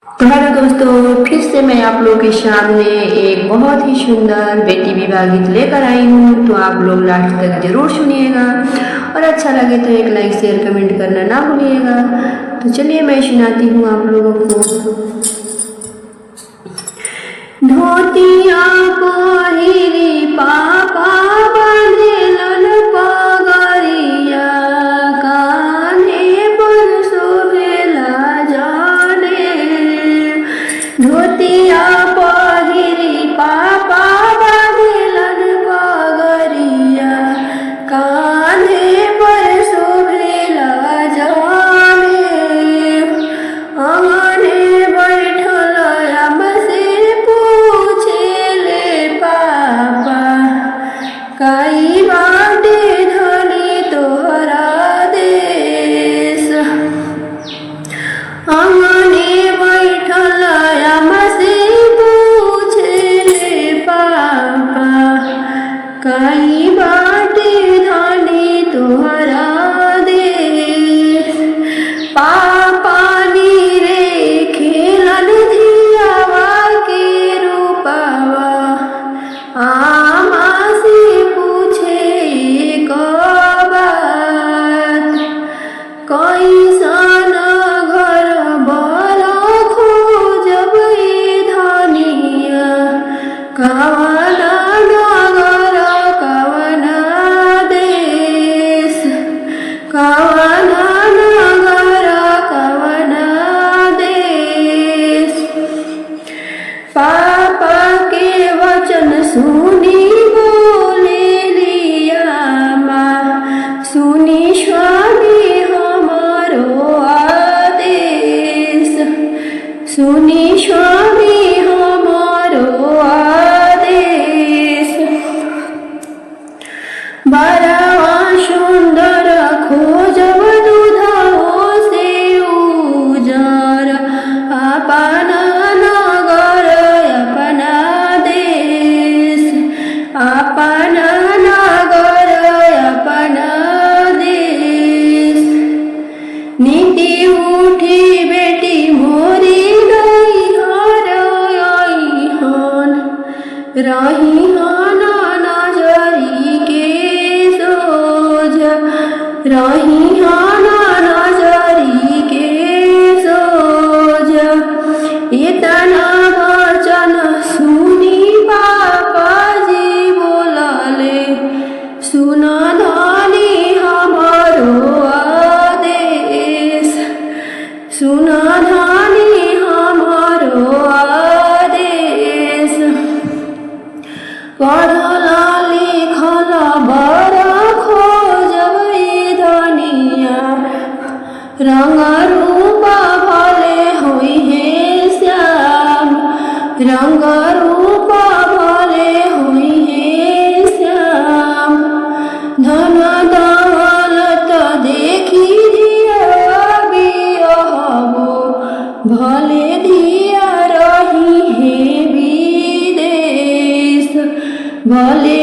तो हेलो दोस्तों, फिर से मैं आप लोगों के सामने एक बहुत ही सुंदर बेटी विवाह गीत लेकर आई हूँ। तो आप लोग लास्ट तक जरूर सुनिएगा और अच्छा लगे तो एक लाइक शेयर कमेंट करना ना भूलिएगा। तो चलिए मैं सुनाती हूँ आप लोगों को। धोतिया पहिरी पापा बांधेलन पगरिया, कान्हे पर शोभेला जाने। धोतिया पहिरी पापा बांधेलन पगरिया, कान्हे पर शोभेला जाने। आंगने बैठल हमसे पूछेले पापा, काई बाटे धनी तोहरा देश। आंगने बैठल हमसे पूछेले पापा, काई बाटे धनी तोहरा देश। पापा नीरे खेलन धियावा के रूपवा, आमा से पूछे एक बात। कैसन घर बर खोजब धनिया, कवना नगर कवना देश। कवना नगर कवना देश। पापा के वचन सुनी बोले लिया माँ, सुनी स्वामी हमारो आदेश। सुनी स्वामी हमारो आदेश। बड़वा सुंदर खोजब दूधवो से उजर, अपना नगर अपना देश। अपना नगर अपना देश। नीति उठी बेटी मोरी नैहर अइहन, रहिहन नजरी के सोझ। रहिहन नजरी के सोझ। इतना वचन सुनी पापा जी बोलले, सुन धनी हमारो आदेश। सुन धनी हमारो आदेश। पढ़ल लिखल बड़ खोजब धनिया, रंग रूप भले होई है श्याम। रंग रूप भले होई है श्याम। धन दौलत देखी धिया बियहबो, भले धिया रही है विदेश। भले